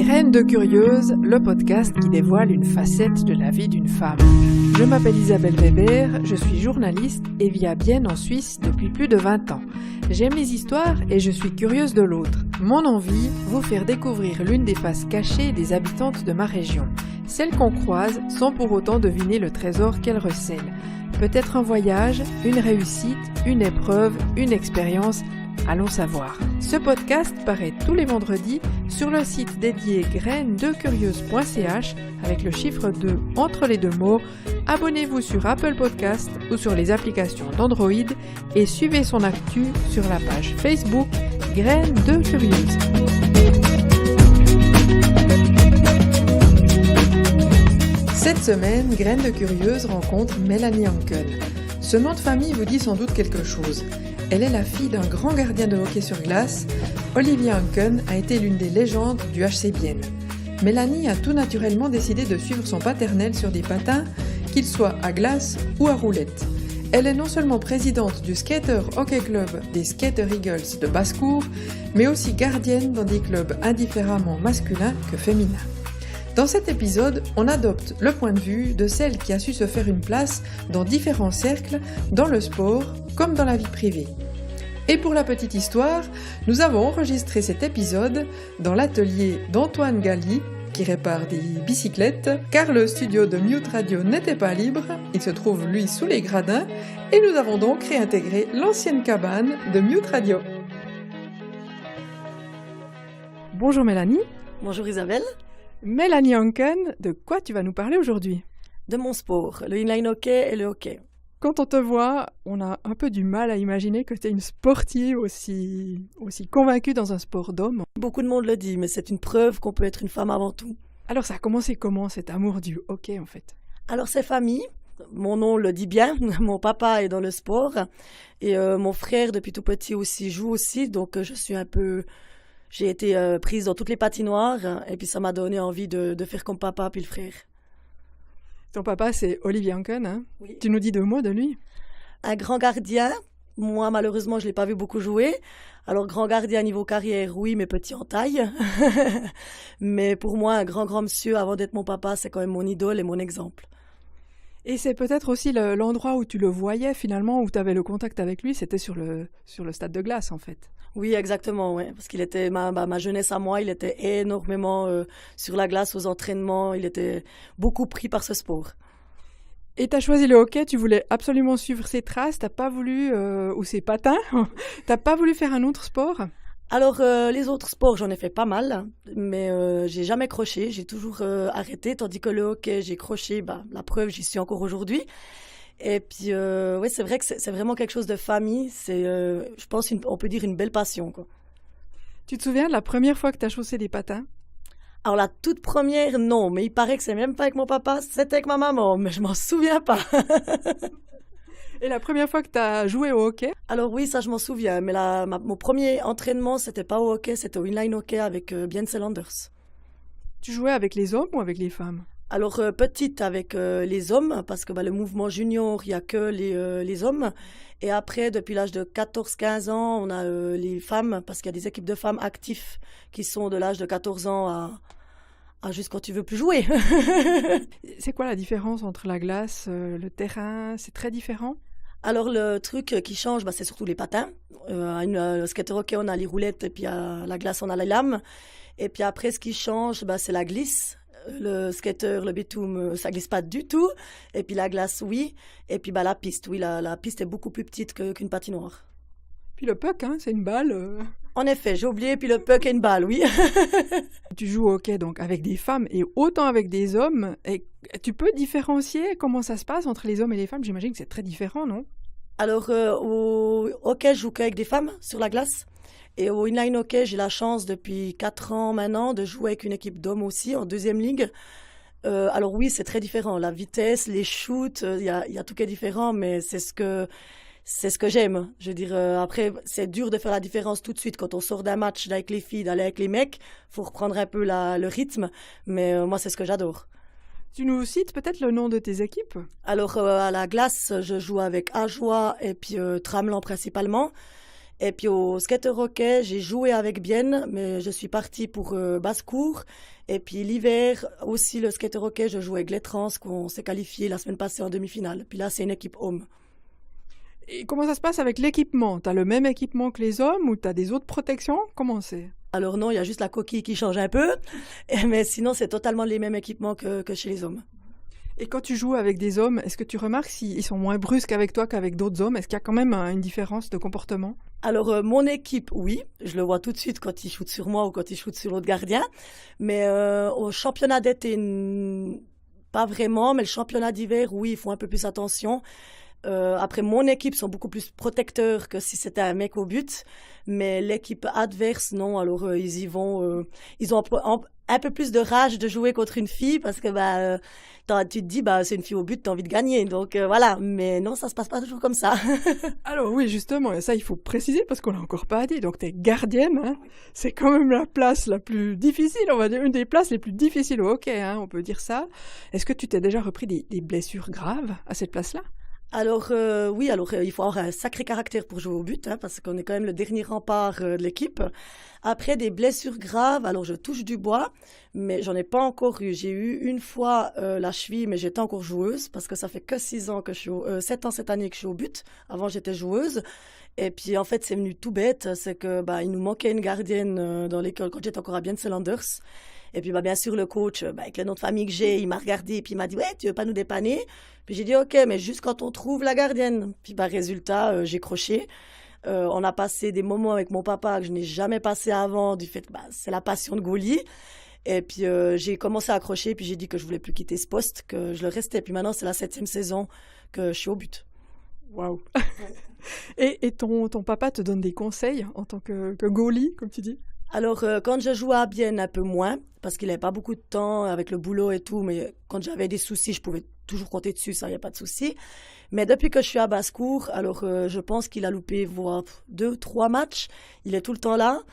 Graines de Curieuse, le podcast qui dévoile une facette de la vie d'une femme. Je m'appelle Isabelle Weber, je suis journaliste et vis à Bienne en Suisse depuis plus de 20 ans. J'aime les histoires et je suis curieuse de l'autre. Mon envie, vous faire découvrir l'une des faces cachées des habitantes de ma région. Celles qu'on croise sans pour autant deviner le trésor qu'elles recèlent. Peut-être un voyage, une réussite, une épreuve, une expérience. Allons savoir. Ce podcast paraît tous les vendredis sur le site dédié grainesdecurieuse.ch avec le chiffre 2 entre les deux mots. Abonnez-vous sur Apple Podcast ou sur les applications d'Android et suivez son actu sur la page Facebook Graines de Curieuse. Cette semaine, Graines de Curieuse rencontre Mélanie Anken. Ce nom de famille vous dit sans doute quelque chose. Elle est la fille d'un grand gardien de hockey sur glace. Olivier Anken a été l'une des légendes du HC Bienne. Mélanie a tout naturellement décidé de suivre son paternel sur des patins, qu'ils soient à glace ou à roulettes. Elle est non seulement présidente du Skater Hockey Club des Skater Eagles de Basse-Cour, mais aussi gardienne dans des clubs indifféremment masculins que féminins. Dans cet épisode, on adopte le point de vue de celle qui a su se faire une place dans différents cercles, dans le sport comme dans la vie privée. Et pour la petite histoire, nous avons enregistré cet épisode dans l'atelier d'Antoine Galli, qui répare des bicyclettes, car le studio de Mute Radio n'était pas libre, il se trouve lui sous les gradins, et nous avons donc réintégré l'ancienne cabane de Mute Radio. Bonjour Mélanie. Bonjour Isabelle. Mélanie Anken, de quoi tu vas nous parler aujourd'hui ? De mon sport, le inline hockey et le hockey. Quand on te voit, on a un peu du mal à imaginer que tu es une sportive aussi convaincue dans un sport d'homme. Beaucoup de monde le dit, mais c'est une preuve qu'on peut être une femme avant tout. Alors ça a commencé comment cet amour du hockey en fait ? Alors c'est famille, mon nom le dit bien, mon papa est dans le sport et mon frère depuis tout petit aussi joue aussi, donc je suis un peu... J'ai été prise dans toutes les patinoires et puis ça m'a donné envie de faire comme papa puis le frère. Ton papa, c'est Olivier Anken, hein ? Oui. Tu nous dis 2 mots de lui ? Un grand gardien. Moi, malheureusement, je ne l'ai pas vu beaucoup jouer. Alors, grand gardien niveau carrière, oui, mais petit en taille. Mais pour moi, un grand monsieur, avant d'être mon papa, c'est quand même mon idole et mon exemple. Et c'est peut-être aussi l'endroit où tu le voyais finalement, où tu avais le contact avec lui, c'était sur le stade de glace en fait. Oui, exactement, ouais. Parce qu'il était ma jeunesse à moi, il était énormément sur la glace aux entraînements, il était beaucoup pris par ce sport. Et tu as choisi le hockey, tu voulais absolument suivre ses traces, t'as pas voulu, ou ses patins, t'as pas voulu faire un autre sport ? Alors, les autres sports, j'en ai fait pas mal, mais j'ai jamais croché, j'ai toujours arrêté, tandis que le hockey, j'ai croché, la preuve, j'y suis encore aujourd'hui. Et puis, ouais, c'est vrai que c'est vraiment quelque chose de famille. C'est, je pense, on peut dire une belle passion, quoi. Tu te souviens de la première fois que tu as chaussé des patins ? Alors, la toute première, non. Mais il paraît que c'est même pas avec mon papa, c'était avec ma maman. Mais je m'en souviens pas. Et la première fois que tu as joué au hockey ? Alors oui, ça, je m'en souviens. Mais mon premier entraînement, c'était pas au hockey, c'était au inline hockey avec Bienne Sellanders. Tu jouais avec les hommes ou avec les femmes ? Alors, petite avec les hommes, parce que le mouvement junior, il n'y a que les hommes. Et après, depuis l'âge de 14-15 ans, on a les femmes, parce qu'il y a des équipes de femmes actives qui sont de l'âge de 14 ans à juste quand tu veux plus jouer. C'est quoi la différence entre la glace, le terrain ? C'est très différent ? Alors, le truc qui change, c'est surtout les patins. Au skater hockey, on a les roulettes, et puis à la glace, on a les lames. Et puis après, ce qui change, c'est la glisse. Le skater, le bitume, ça glisse pas du tout. Et puis la glace, oui. Et puis la piste, oui, la piste est beaucoup plus petite qu'une patinoire. Puis le puck, hein, c'est une balle. En effet, j'ai oublié, puis le puck est une balle, oui. Tu joues au hockey donc avec des femmes et autant avec des hommes. Et tu peux différencier comment ça se passe entre les hommes et les femmes ? J'imagine que c'est très différent, non ? Alors, au hockey, je joue qu'avec des femmes sur la glace. Et au inline hockey, j'ai la chance depuis 4 ans maintenant de jouer avec une équipe d'hommes aussi en 2e ligue. Alors oui, c'est très différent. La vitesse, les shoots, il y a tout qui est différent, mais c'est ce que j'aime. Je veux dire, après, c'est dur de faire la différence tout de suite. Quand on sort d'un match avec les filles, d'aller avec les mecs, faut reprendre un peu le rythme. Mais moi, c'est ce que j'adore. Tu nous cites peut-être le nom de tes équipes ? Alors, à la glace, je joue avec Ajoie et puis Tramelan principalement. Et puis au skater hockey, j'ai joué avec Bienne, mais je suis partie pour Basse-Cour. Et puis l'hiver aussi, le skater hockey, je jouais avec les Trans, qu'on s'est qualifié la semaine passée en demi-finale. Puis là, c'est une équipe homme. Et comment ça se passe avec l'équipement? T'as le même équipement que les hommes ou t'as des autres protections? Comment c'est? Alors non, il y a juste la coquille qui change un peu, mais sinon c'est totalement les mêmes équipements que chez les hommes. Et quand tu joues avec des hommes, est-ce que tu remarques s'ils sont moins brusques avec toi qu'avec d'autres hommes? Est-ce qu'il y a quand même une différence de comportement? Alors mon équipe, oui, je le vois tout de suite quand ils shootent sur moi ou quand ils shootent sur l'autre gardien, mais au championnat d'été, pas vraiment, mais le championnat d'hiver, oui, ils font un peu plus attention. Après, mon équipe sont beaucoup plus protecteurs que si c'était un mec au but, mais l'équipe adverse, non. Alors ils y vont, ils ont un peu plus de rage de jouer contre une fille parce que tu te dis c'est une fille au but, t'as envie de gagner, donc voilà. Mais non, ça se passe pas toujours comme ça. Alors oui, justement, et ça il faut préciser parce qu'on l'a encore pas dit. Donc t'es gardienne, hein. C'est quand même la place la plus difficile, on va dire, une des places les plus difficiles au hockey, hein, on peut dire ça. Est-ce que tu t'es déjà repris des blessures graves à cette place-là? Alors oui, il faut avoir un sacré caractère pour jouer au but, hein, parce qu'on est quand même le dernier rempart de l'équipe. Après des blessures graves, alors je touche du bois, mais j'en ai pas encore eu. J'ai eu une fois la cheville, mais j'étais encore joueuse, parce que ça fait que 6 ans que je suis 7 ans cette année que je suis au but. Avant j'étais joueuse. Et puis en fait c'est venu tout bête, c'est que il nous manquait une gardienne dans l'école quand j'étais encore à Bienne-Selanders. Et puis bien sûr le coach, avec le nom de famille que j'ai, il m'a regardé et puis il m'a dit ouais, tu veux pas nous dépanner? Puis j'ai dit ok, mais juste quand on trouve la gardienne. Puis résultat, j'ai croché. On a passé des moments avec mon papa que je n'ai jamais passé avant, du fait que c'est la passion de goalie. Et puis j'ai commencé à accrocher, puis j'ai dit que je voulais plus quitter ce poste, que je le restais. Puis maintenant c'est la 7e saison que je suis au but. Waouh. Et ton papa te donne des conseils en tant que goalie, comme tu dis? Alors, quand je jouais à Bienne, un peu moins, parce qu'il n'avait pas beaucoup de temps avec le boulot et tout, mais quand j'avais des soucis, je pouvais toujours compter dessus, ça, il n'y a pas de souci. Mais depuis que je suis à Basse-Cour, alors je pense qu'il a loupé 2-3 matchs. Il est tout le temps là.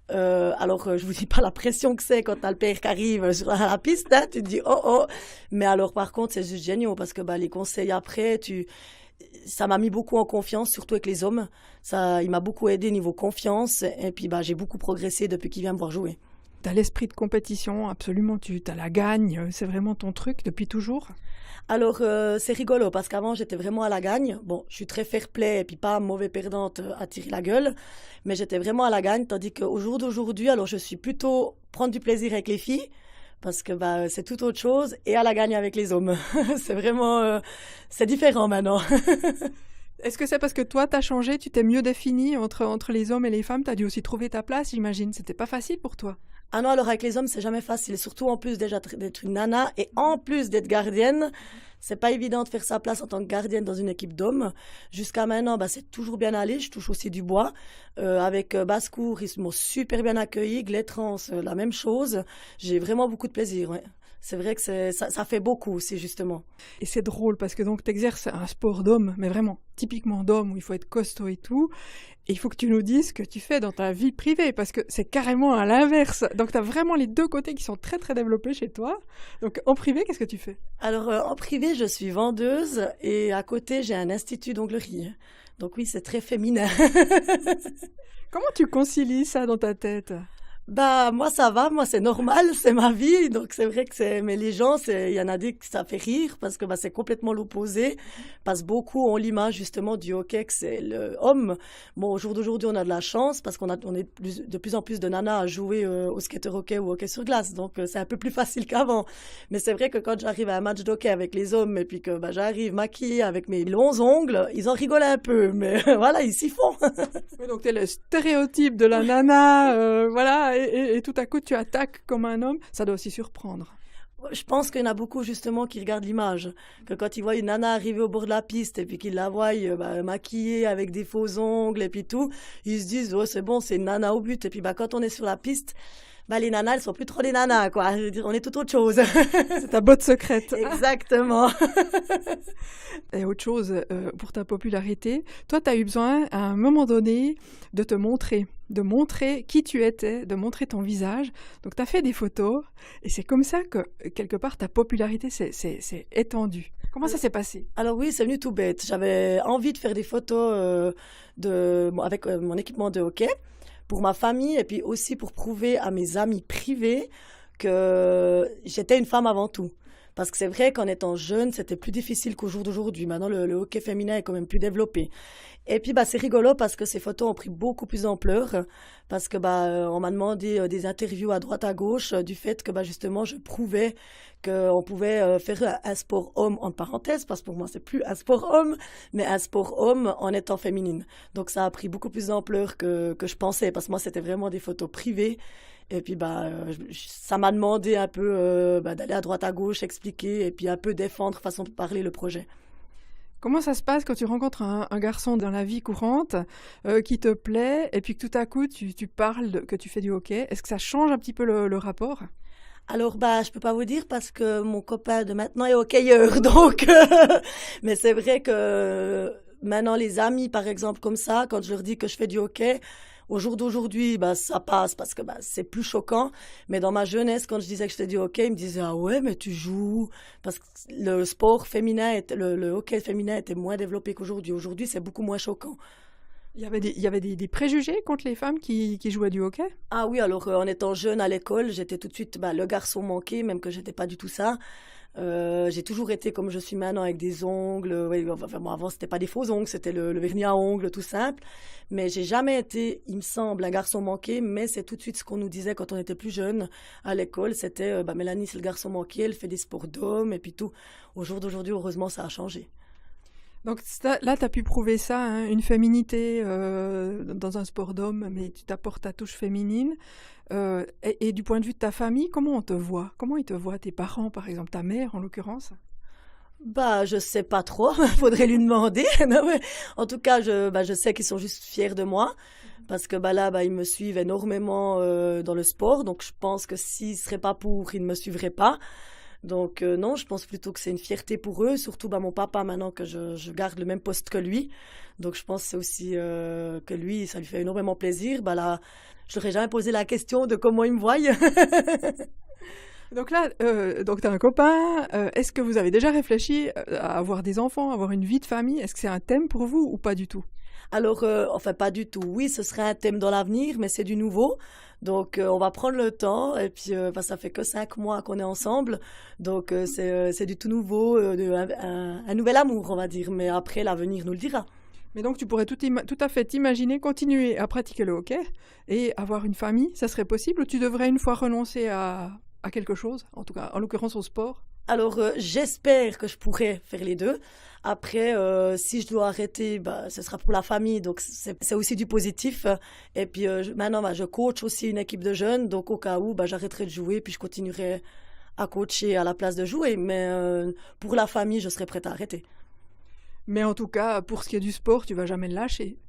Alors, je vous dis pas la pression que c'est quand t'as le père qui arrive sur la piste, hein, tu te dis oh oh. Mais alors, par contre, c'est juste génial parce que les conseils après, ça m'a mis beaucoup en confiance, surtout avec les hommes. Il m'a beaucoup aidé niveau confiance. Et puis, j'ai beaucoup progressé depuis qu'il vient me voir jouer. T'as l'esprit de compétition, absolument. T'as la gagne. C'est vraiment ton truc depuis toujours? Alors, c'est rigolo parce qu'avant, j'étais vraiment à la gagne. Bon, je suis très fair-play et puis pas mauvaise perdante à tirer la gueule. Mais j'étais vraiment à la gagne. Tandis qu'au jour d'aujourd'hui, alors je suis plutôt prendre du plaisir avec les filles. Parce que c'est tout autre chose, et à la gagne avec les hommes. C'est vraiment, c'est différent maintenant. Est-ce que c'est parce que toi, t'as changé, tu t'es mieux définie entre les hommes et les femmes? T'as dû aussi trouver ta place, j'imagine. C'était pas facile pour toi? Ah non, alors avec les hommes, c'est jamais facile. Surtout en plus déjà d'être une nana, et en plus d'être gardienne. C'est pas évident de faire sa place en tant que gardienne dans une équipe d'hommes. Jusqu'à maintenant, c'est toujours bien allé. Je touche aussi du bois. Avec Basse-Cour, ils m'ont super bien accueilli. Glétrans, la même chose. J'ai vraiment beaucoup de plaisir. Ouais. C'est vrai que ça fait beaucoup aussi, justement. Et c'est drôle parce que donc t'exerces un sport d'homme, mais vraiment typiquement d'homme où il faut être costaud et tout. Et il faut que tu nous dises ce que tu fais dans ta vie privée parce que c'est carrément à l'inverse. Donc t'as vraiment les deux côtés qui sont très très développés chez toi. Donc en privé, qu'est-ce que tu fais? Alors en privé, je suis vendeuse et à côté, j'ai un institut d'onglerie. Donc oui, c'est très féminin. Comment tu concilies ça dans ta tête? Moi ça va, moi c'est normal, c'est ma vie, donc c'est vrai que mais les gens, il y en a des que ça fait rire parce que c'est complètement l'opposé, parce que beaucoup ont l'image justement du hockey que c'est l'homme. Bon, au jour d'aujourd'hui, on a de la chance parce on est de plus en plus de nanas à jouer au skater hockey ou au hockey sur glace, donc c'est un peu plus facile qu'avant. Mais c'est vrai que quand j'arrive à un match d'hockey avec les hommes et puis que j'arrive maquillée avec mes longs ongles, ils en rigolent un peu, mais voilà, ils s'y font. Oui, donc t'es le stéréotype de la nana, voilà. Et tout à coup, tu attaques comme un homme, ça doit aussi surprendre. Je pense qu'il y en a beaucoup justement qui regardent l'image, que quand ils voient une nana arriver au bord de la piste et puis qu'ils la voient maquillée avec des faux ongles et puis tout, ils se disent oh c'est bon, c'est une nana au but. Et puis quand on est sur la piste, les nanas elles sont plus trop des nanas quoi. Je veux dire, on est tout autre chose. C'est ta botte secrète. Exactement. Et autre chose pour ta popularité, toi tu as eu besoin à un moment donné de te montrer. De montrer qui tu étais, de montrer ton visage. Donc, tu as fait des photos et c'est comme ça que, quelque part, ta popularité s'est étendue. Comment ça s'est passé? Alors oui, c'est venu tout bête. J'avais envie de faire des photos avec mon équipement de hockey pour ma famille et puis aussi pour prouver à mes amis privés que j'étais une femme avant tout. Parce que c'est vrai qu'en étant jeune, c'était plus difficile qu'au jour d'aujourd'hui. Maintenant, le hockey féminin est quand même plus développé. Et puis, c'est rigolo parce que ces photos ont pris beaucoup plus d'ampleur. Parce que, on m'a demandé des interviews à droite à gauche du fait que, justement, je prouvais qu'on pouvait faire un sport homme, en parenthèse, parce que pour moi, c'est plus un sport homme, mais un sport homme en étant féminine. Donc, ça a pris beaucoup plus d'ampleur que je pensais. Parce que moi, c'était vraiment des photos privées. Et puis, ça m'a demandé un peu d'aller à droite à gauche, expliquer et puis un peu défendre, façon de parler, le projet. Comment ça se passe quand tu rencontres un garçon dans la vie courante qui te plaît et puis que tout à coup, tu parles que tu fais du hockey? Est-ce que ça change un petit peu le rapport? Alors, je peux pas vous dire parce que mon copain de maintenant est hockeyeur, donc... Mais c'est vrai que maintenant, les amis, par exemple, comme ça, quand je leur dis que je fais du hockey... Au jour d'aujourd'hui, ça passe parce que c'est plus choquant. Mais dans ma jeunesse, quand je disais que je faisais du hockey, ils me disaient « Ah ouais, mais tu joues ?» Parce que le sport féminin, le hockey féminin était moins développé qu'aujourd'hui. Aujourd'hui, c'est beaucoup moins choquant. Il y avait des préjugés contre les femmes qui jouaient du hockey? Ah oui, alors en étant jeune à l'école, j'étais tout de suite le garçon manqué, même que j'étais pas du tout ça. J'ai toujours été comme je suis maintenant avec des ongles. Avant, c'était pas des faux ongles, c'était le vernis à ongles tout simple. Mais j'ai jamais été, il me semble, un garçon manqué. Mais c'est tout de suite ce qu'on nous disait quand on était plus jeune à l'école. C'était Mélanie, c'est le garçon manqué, elle fait des sports d'hommes et puis tout. Au jour d'aujourd'hui, heureusement, ça a changé. Donc là, tu as pu prouver ça, hein, une féminité dans un sport d'homme, mais tu t'apportes ta touche féminine. Et du point de vue de ta famille, comment on te voit? Comment ils te voient, tes parents, par exemple, ta mère en l'occurrence? Je sais pas trop, faudrait lui demander. Non, mais en tout cas, je sais qu'ils sont juste fiers de moi. Parce que ils me suivent énormément dans le sport. Donc je pense que s'ils ne seraient pas pour, ils ne me suivraient pas. Donc non, je pense plutôt que c'est une fierté pour eux, surtout mon papa maintenant que je garde le même poste que lui. Donc je pense que c'est aussi que lui, ça lui fait énormément plaisir. Là, je leur ai jamais posé la question de comment il me voit. Donc là, tu as un copain. Est-ce que vous avez déjà réfléchi à avoir des enfants, à avoir une vie de famille? Est-ce que c'est un thème pour vous ou pas du tout? Alors, pas du tout. Oui, ce serait un thème dans l'avenir, mais c'est du nouveau. Donc, on va prendre le temps. Et puis, ça fait que 5 mois qu'on est ensemble. Donc, c'est du tout nouveau, un nouvel amour, on va dire. Mais après, l'avenir nous le dira. Mais donc, tu pourrais tout à fait t'imaginer continuer à pratiquer le hockey et avoir une famille? Ça serait possible ou tu devrais une fois renoncer à quelque chose, en tout cas, en l'occurrence au sport? Alors, j'espère que je pourrais faire les deux. Après, si je dois arrêter, ce sera pour la famille, donc c'est aussi du positif. Et puis maintenant, je coach aussi une équipe de jeunes, donc au cas où, j'arrêterai de jouer, puis je continuerai à coacher à la place de jouer. Mais pour la famille, je serai prête à arrêter. Mais en tout cas, pour ce qui est du sport, tu vas jamais le lâcher?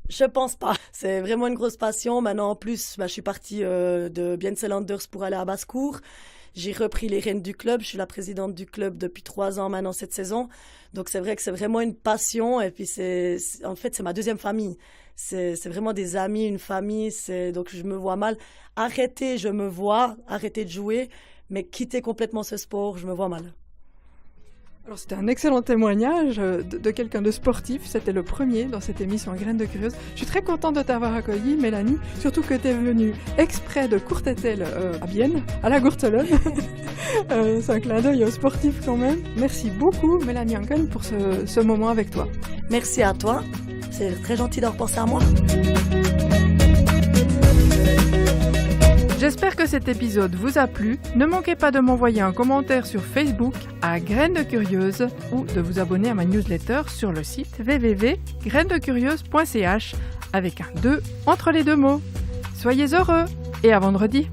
Je pense pas. C'est vraiment une grosse passion. Maintenant, en plus, je suis partie de Bienselanders pour aller à Basse-Cour. J'ai repris les rênes du club. Je suis la présidente du club depuis 3 ans maintenant cette saison. Donc, c'est vrai que c'est vraiment une passion. Et puis, en fait, c'est ma deuxième famille. C'est vraiment des amis, une famille. Donc, je me vois mal. Arrêter de jouer. Mais quitter complètement ce sport, je me vois mal. Alors, c'était un excellent témoignage de quelqu'un de sportif. C'était le premier dans cette émission Graines de Curieuse. Je suis très contente de t'avoir accueillie, Mélanie. Surtout que tu es venue exprès de Courtétel à Bienne, à la Gourtelonne. C'est un clin d'œil sportif quand même. Merci beaucoup, Mélanie Anken, pour ce moment avec toi. Merci à toi. C'est très gentil d'avoir pensé à moi. J'espère que cet épisode vous a plu. Ne manquez pas de m'envoyer un commentaire sur Facebook à Graines de Curieuse ou de vous abonner à ma newsletter sur le site www.grainesdecurieuse.ch avec un 2 entre les deux mots. Soyez heureux et à vendredi.